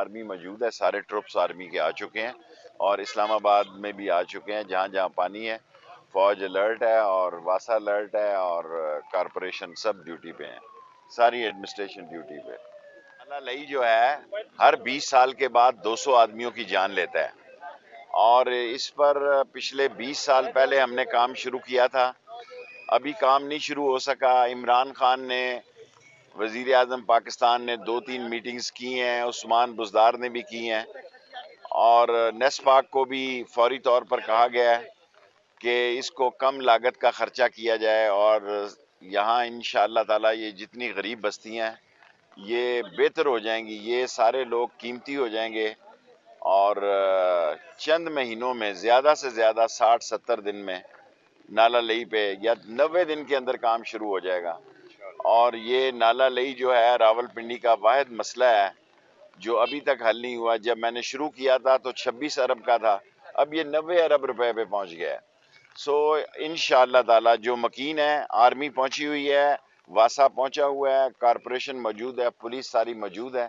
Army موجود ہے، سارے ٹروپس آرمی کے آ چکے ہیں اور اسلام آباد میں بھی آ چکے ہیں، جہاں جہاں پانی ہے فوج الرٹ ہے اور واسا الرٹ ہے اور کارپوریشن سب ڈیوٹی پہ ہیں، ساری ایڈمنسٹریشن ڈیوٹی پہ۔ نالا لئی جو ہے ہر 20 سال کے بعد 200 آدمیوں کی جان لیتا ہے اور اس پر پچھلے 20 سال پہلے ہم نے کام شروع کیا تھا، ابھی کام نہیں شروع ہو سکا۔ عمران خان نے، وزیر اعظم پاکستان نے 2-3 میٹنگز کی ہیں، عثمان بزدار نے بھی کی ہیں اور نیسپاک کو بھی فوری طور پر کہا گیا ہے کہ اس کو کم لاگت کا خرچہ کیا جائے اور یہاں انشاءاللہ تعالی یہ جتنی غریب بستیاں ہیں یہ بہتر ہو جائیں گی، یہ سارے لوگ قیمتی ہو جائیں گے اور چند مہینوں میں زیادہ سے زیادہ 60-70 دن میں نالا لئی پہ یا 90 دن کے اندر کام شروع ہو جائے گا۔ اور یہ نالا لئی جو ہے راول پنڈی کا واحد مسئلہ ہے جو ابھی تک حل نہیں ہوا۔ جب میں نے شروع کیا تھا تو 26 ارب کا تھا، اب یہ 90 ارب روپے پہ پہنچ گیا ہے۔ سو انشاءاللہ تعالی جو مکین ہے، آرمی پہنچی ہوئی ہے، واسا پہنچا ہوا ہے، کارپوریشن موجود ہے، پولیس ساری موجود ہے،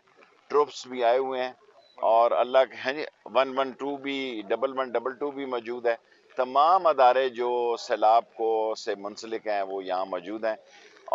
ٹروپس بھی آئے ہوئے ہیں اور اللہ کے 112 بھی 1122 بھی موجود ہے۔ تمام ادارے جو سیلاب کو سے منسلک ہیں وہ یہاں موجود ہیں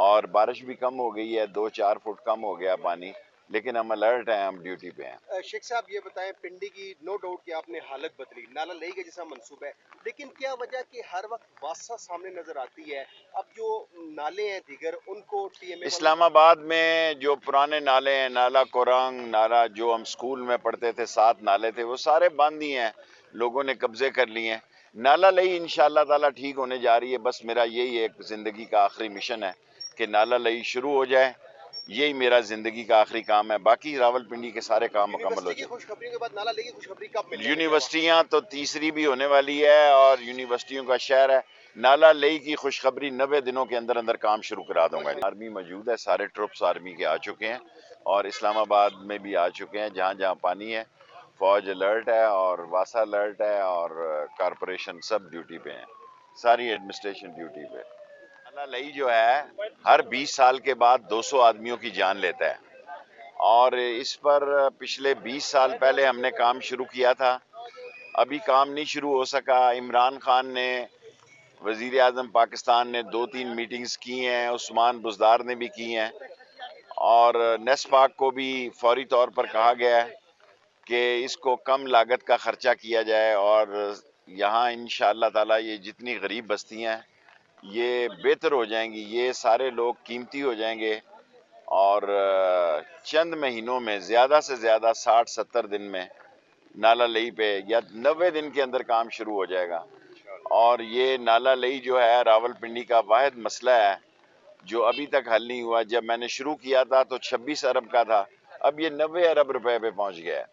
اور بارش بھی کم ہو گئی ہے، 2-4 فٹ کم ہو گیا پانی، لیکن ہم الرٹ ہیں، ہم ڈیوٹی پہ ہیں۔ شیخ صاحب یہ بتائیں، پنڈی کی نو ڈاؤٹ کہ آپ نے حالت بدلی، نالا لئی کا جیسا منصوبہ ہے، لیکن کیا وجہ کہ ہر وقت واسا سامنے نظر آتی ہے؟ اب جو نالے ہیں دیگر ان کو ٹی ایم اے اسلام آباد میں جو پرانے نالے ہیں، نالا کورانگ، نالا جو ہم سکول میں پڑھتے تھے 7 نالے تھے، وہ سارے بند ہی ہیں، لوگوں نے قبضے کر لیے ہیں۔ نالا لئی انشاءاللہ تعالی ٹھیک ہونے جا رہی ہے، بس میرا یہی ایک زندگی کا آخری مشن ہے کہ نالا لئی شروع ہو جائے، یہی میرا زندگی کا آخری کام ہے، باقی راول پنڈی کے سارے کام مکمل ہو یونیورسٹی کی جائے۔ خوشخبری کے بعد نالا لئی کی خوشخبری کب ملے گی؟ یونیورسٹیاں تو تیسری بھی ہونے والی ہے اور یونیورسٹیوں کا شہر ہے۔ نالا لئی کی خوشخبری 90 دنوں کے اندر اندر کام شروع کرا دوں گا۔ آرمی موجود ہے، سارے ٹروپس آرمی کے آ چکے ہیں اور اسلام آباد میں بھی آ چکے ہیں، جہاں جہاں پانی ہے فوج الرٹ ہے اور واسا الرٹ ہے اور کارپوریشن سب ڈیوٹی پہ ہیں، ساری ایڈمنسٹریشن ڈیوٹی پہ۔ نالا لئی جو ہے ہر 20 سال کے بعد 200 آدمیوں کی جان لیتا ہے اور اس پر پچھلے 20 سال پہلے ہم نے کام شروع کیا تھا، ابھی کام نہیں شروع ہو سکا۔ عمران خان نے، وزیر اعظم پاکستان نے 2-3 میٹنگز کی ہیں، عثمان بزدار نے بھی کی ہیں اور نیسپاک کو بھی فوری طور پر کہا گیا ہے کہ اس کو کم لاگت کا خرچہ کیا جائے اور یہاں انشاءاللہ تعالی یہ جتنی غریب بستیاں ہیں یہ بہتر ہو جائیں گی، یہ سارے لوگ قیمتی ہو جائیں گے اور چند مہینوں میں زیادہ سے زیادہ 60-70 دن میں نالا لئی پہ یا 90 دن کے اندر کام شروع ہو جائے گا۔ اور یہ نالا لئی جو ہے راول پنڈی کا واحد مسئلہ ہے جو ابھی تک حل نہیں ہوا۔ جب میں نے شروع کیا تھا تو 26 ارب کا تھا، اب یہ 90 ارب روپے پہ پہنچ گیا ہے۔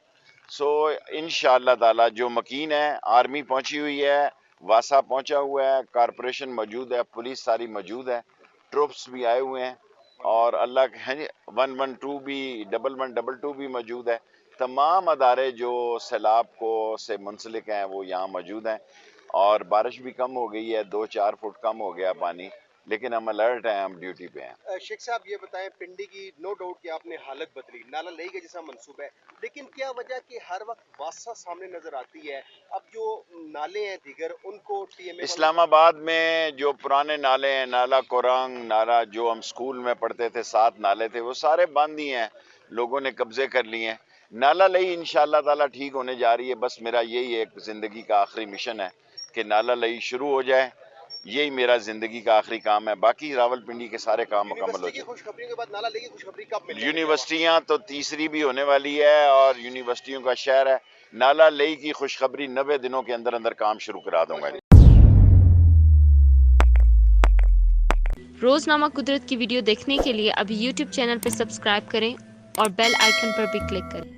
سو انشاءاللہ تعالی جو مکین ہے، آرمی پہنچی ہوئی ہے، واسا پہنچا ہوا ہے، کارپوریشن موجود ہے، پولیس ساری موجود ہے، ٹروپس بھی آئے ہوئے ہیں اور اللہ کے 112 بھی 1122 بھی موجود ہے۔ تمام ادارے جو سیلاب کو سے منسلک ہیں وہ یہاں موجود ہیں اور بارش بھی کم ہو گئی ہے، 2-4 فٹ کم ہو گیا پانی، لیکن ہم الرٹ ہیں، ہم ڈیوٹی پہ ہیں۔ شیخ صاحب یہ بتائیں، پنڈی کی نو ڈاؤٹ کہ آپ نے حالت بدلی، نالا لئی کا جیسا منصوبہ ہے، لیکن کیا وجہ کہ ہر وقت واسا سامنے نظر آتی ہے؟ اب جو نالے ہیں دیگر ان کو ٹی ایم اے اسلام آباد میں جو پرانے نالے ہیں، نالا کورانگ، نالا جو ہم سکول میں پڑھتے تھے 7 نالے تھے، وہ سارے بند ہی ہیں، لوگوں نے قبضے کر لیے ہیں۔ نالا لئی انشاءاللہ تعالی ٹھیک ہونے جا رہی ہے، بس میرا یہی ایک زندگی کا آخری مشن ہے کہ نالا لئی شروع ہو جائے، یہی میرا زندگی کا آخری کام ہے، باقی راول پنڈی کے سارے کام مکمل ہو یونیورسٹی کی جائے۔ خوشخبری کے بعد نالا لئی کی خوشخبری کب ملے گی؟ یونیورسٹیاں تو تیسری بھی ہونے والی ہے اور یونیورسٹیوں کا شہر ہے۔ نالا لئی کی خوشخبری 90 دنوں کے اندر اندر کام شروع کرا دوں گا۔ روزنامہ قدرت کی ویڈیو دیکھنے کے لیے ابھی یوٹیوب چینل پر سبسکرائب کریں اور بیل آئیکن پر بھی کلک کریں۔